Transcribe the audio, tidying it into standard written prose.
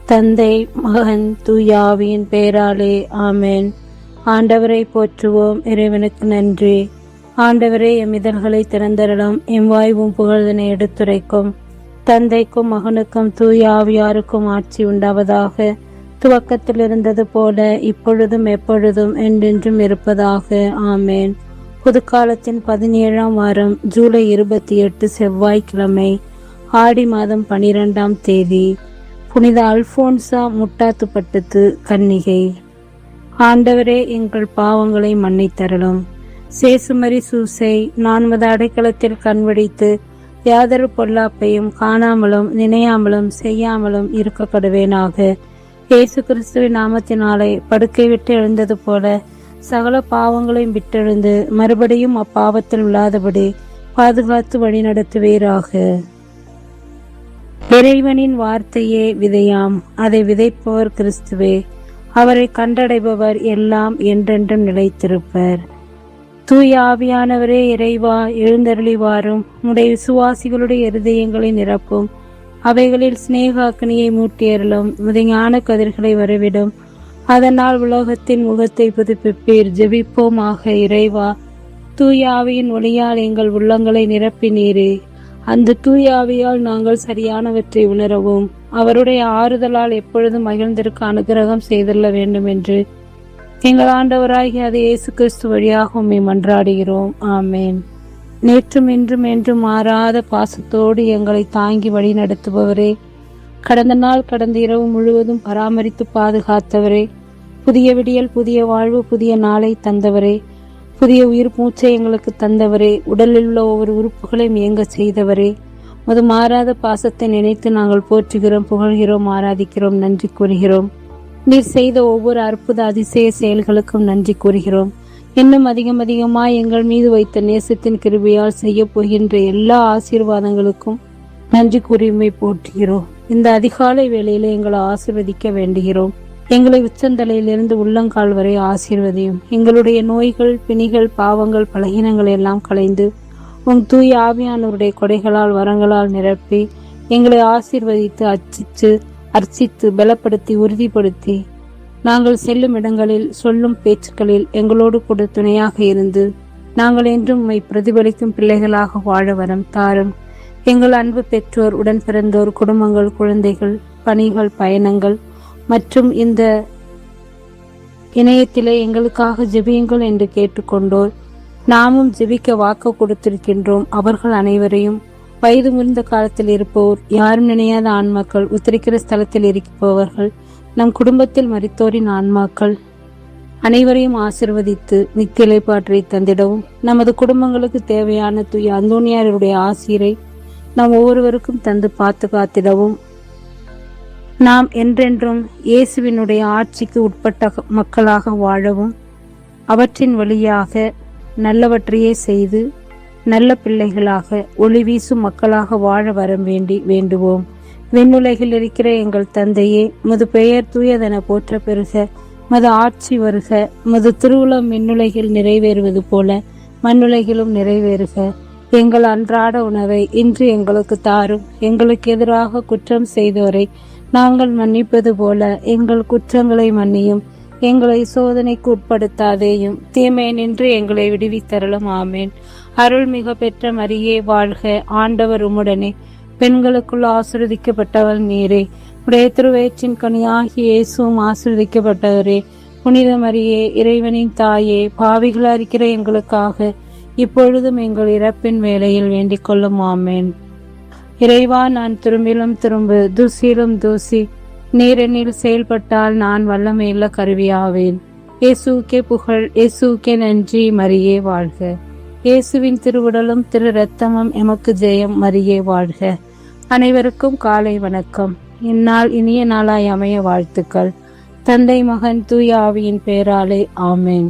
தந்தை, மகன், தூய ஆவியின் பெயராலே ஆமென். ஆண்டவரை போற்றுவோம். இறைவனுக்கு நன்றி. ஆண்டவரே, எம் இதழ்களை திறந்தரலும், எம் வாய்வும் புகழ்தனை எடுத்துரைக்கும். தந்தைக்கும் மகனுக்கும் தூய ஆவியாருக்கும் ஆட்சி உண்டாவதாக. துவக்கத்தில் இருந்தது போல இப்பொழுதும் எப்பொழுதும் என்றென்றும் இருப்பதாக. ஆமேன். புதுக்காலத்தின் 17ஆம் வாரம், ஜூலை 28 செவ்வாய்க்கிழமை, ஆடி மாதம் 12ஆம் தேதி. புனித அல்போன்சா முட்டாத்துப்பட்டத்து கன்னிகை. ஆண்டவரே, எங்கள் பாவங்களை மன்னித்தருளும். சேசுமரி சூசை, நான்மத அடைக்கலத்தில் கண்வடித்து யாதொரு பொல்லாப்பையும் காணாமலும் நினையாமலும் செய்யாமலும் இருக்க கடுவேனாக. இயேசு கிறிஸ்துவின் நாமத்தினாலே படுக்கை விட்டு எழுந்தது போல சகல பாவங்களையும் விட்டெழுந்து மறுபடியும் அப்பாவத்தில் விழாதபடி பாதுகாத்து வழிநடத்துவீராக. இறைவனின் வார்த்தையே விதையாம், அதை விதைப்பவர் கிறிஸ்துவே. அவரை கண்டடைபவர் எல்லாம் என்றென்றும் நிலைத்திருப்பர். தூய ஆவியானவரே, இறைவா, எழுந்தருளி வாரும். உடைய விசுவாசிகளுடைய இருதயங்களை நிரப்பும். அவைகளில் சிநேக அக்னியை மூட்டியருளும். ஞான கதிர்களை வரவிடும். அதனால் உலகத்தின் முகத்தை புதுப்பிப்பீர். ஜெபிப்போமாக. இறைவா, தூய ஆவியின் ஒளியால் எங்கள் உள்ளங்களை நிரப்பினீரே. அந்த தூய ஆவியால் நாங்கள் சரியானவற்றை உணரவும் அவருடைய ஆறுதலால் எப்பொழுதும் மகிழ்ந்திருக்க அனுகிரகம் செய்துள்ள வேண்டும் என்று எங்கள் ஆண்டவராகிய அது இயேசு கிறிஸ்து வழியாக உம்மை மன்றாடுகிறோம். ஆமேன். நேற்றும் இன்றும் என்றும் மாறாத பாசத்தோடு எங்களை தாங்கி வழி நடத்துபவரே, கடந்த நாள் கடந்த இரவு முழுவதும் பராமரித்து பாதுகாத்தவரே, புதிய விடியல், புதிய வாழ்வு, புதிய நாளை தந்தவரே, புதிய உயிர் மூச்சை எங்களுக்கு தந்தவரே, உடலில் உள்ள ஒவ்வொரு உறுப்புகளையும் இயங்க செய்தவரே, முது மாறாத பாசத்தை நினைத்து நாங்கள் போற்றுகிறோம், புகழ்கிறோம், ஆராதிக்கிறோம், நன்றி கூறுகிறோம். நீர் செய்த ஒவ்வொரு அற்புத அதிசய செயல்களுக்கும் நன்றி கூறுகிறோம். இன்னும் அதிகமாய் எங்கள் மீது வைத்த நேசத்தின் கிருபையால் செய்ய போகின்ற எல்லா ஆசீர்வாதங்களுக்கும் நன்றி கூறியுமை போற்றுகிறோம். இந்த அதிகாலை வேளையில எங்களை ஆசீர்வதிக்க வேண்டுகிறோம். எங்களை உச்சந்தலையிலிருந்து உள்ளங்கால் வரை ஆசீர்வதியும். எங்களுடைய நோய்கள், பிணிகள், பாவங்கள், பலகீனங்கள் எல்லாம் களைந்து உன் தூய ஆவியானவருடைய கொடைகளால், வரங்களால் நிரப்பி எங்களை ஆசீர்வதித்து அர்ச்சித்து பலப்படுத்தி உறுதிப்படுத்தி நாங்கள் செல்லும் இடங்களில், சொல்லும் பேச்சுக்களில் எங்களோடு கூட துணையாக இருந்து நாங்கள் என்றும் உம்மை பிரதிபலிக்கும் பிள்ளைகளாக வாழ வரம் தாரும். எங்கள் அன்பு பெற்றோர், உடன் பிறந்தோர், குடும்பங்கள், குழந்தைகள், பணிகள், பயணங்கள் மற்றும் இந்த இணையத்திலே எங்களுக்காக ஜெபியுங்கள் என்று கேட்டுக்கொண்டோர், நாமும் ஜெபிக்க வாக்கு கொடுத்திருக்கின்றோம். அவர்கள் அனைவரையும், வயது முறிந்த காலத்தில் இருப்போர், யாரும் நினையாத ஆன்மாக்கள், உத்தரிக்கிற ஸ்தலத்தில் இருப்பவர்கள், நம் குடும்பத்தில் மரித்தோரின் ஆன்மாக்கள் அனைவரையும் ஆசிர்வதித்து நித்திய இளைப்பாற்றை தந்திடவும், நமது குடும்பங்களுக்கு தேவையான தூய அந்தோனியாருடைய ஆசீரை நாம் ஒவ்வொருவருக்கும் தந்து பார்த்து காத்திடவும், நாம் என்றென்றும் இயேசுவினுடைய ஆட்சிக்கு உட்பட்ட மக்களாக வாழவும், அவற்றின் வழியாக நல்லவற்றையே செய்து நல்ல பிள்ளைகளாக ஒளி வீசும் மக்களாக வாழ வரம் வேண்டுவோம். விண்ணுலகில் இருக்கிற எங்கள் தந்தையே, மது பெயர் தூயதென போற்ற பெறுக. மது ஆட்சி வருக. மது திருவுளம் விண்ணுலகில் நிறைவேறுவது போல மண்ணுலகிலும் நிறைவேறுக. எங்கள் அன்றாட உணவை இன்று எங்களுக்கு தாரும். எங்களுக்கு எதிராக குற்றம் செய்தோரை நாங்கள் மன்னிப்பது போல எங்கள் குற்றங்களை மன்னியும். எங்களை சோதனைக்கு உட்படுத்தாதேயும், தீமை நின்று எங்களை விடுவித்தருளும். ஆமேன். அருள்மிக பெற்ற மரியே வாழ்க. ஆண்டவர் உம்முடனே, பெண்களுக்குள் ஆசீர்வதிக்கப்பட்டவள் நீரே. உடைய திருவயிற்றின் கனியாகிய இயேசுவும் ஆசீர்வதிக்கப்பட்டவரே. புனித மரியே, இறைவனின் தாயே, பாவிகளா இருக்கிற எங்களுக்காக இப்பொழுதும் எங்கள் இறப்பின் வேளையில் வேண்டிக் கொள்ளும். ஆமேன். இறைவா, நான் திரும்பிலும் திரும்பு, தூசியிலும் தூசி, நீரெண்ணில் செயல்பட்டால் நான் வல்லமையுள்ள கருவியாவேன். இயேசுக்கே புகழ், இயேசுக்கே நன்றி. மரியே வாழ்க. இயேசுவின் திருவுடலும் திரு இரத்தமும் எமக்கு ஜெயம். மரியே வாழ்க. அனைவருக்கும் காலை வணக்கம். இந்நாள் இனிய நாளாய் அமைய வாழ்த்துக்கள். தந்தை, மகன், தூய ஆவியின் பெயராலே ஆமேன்.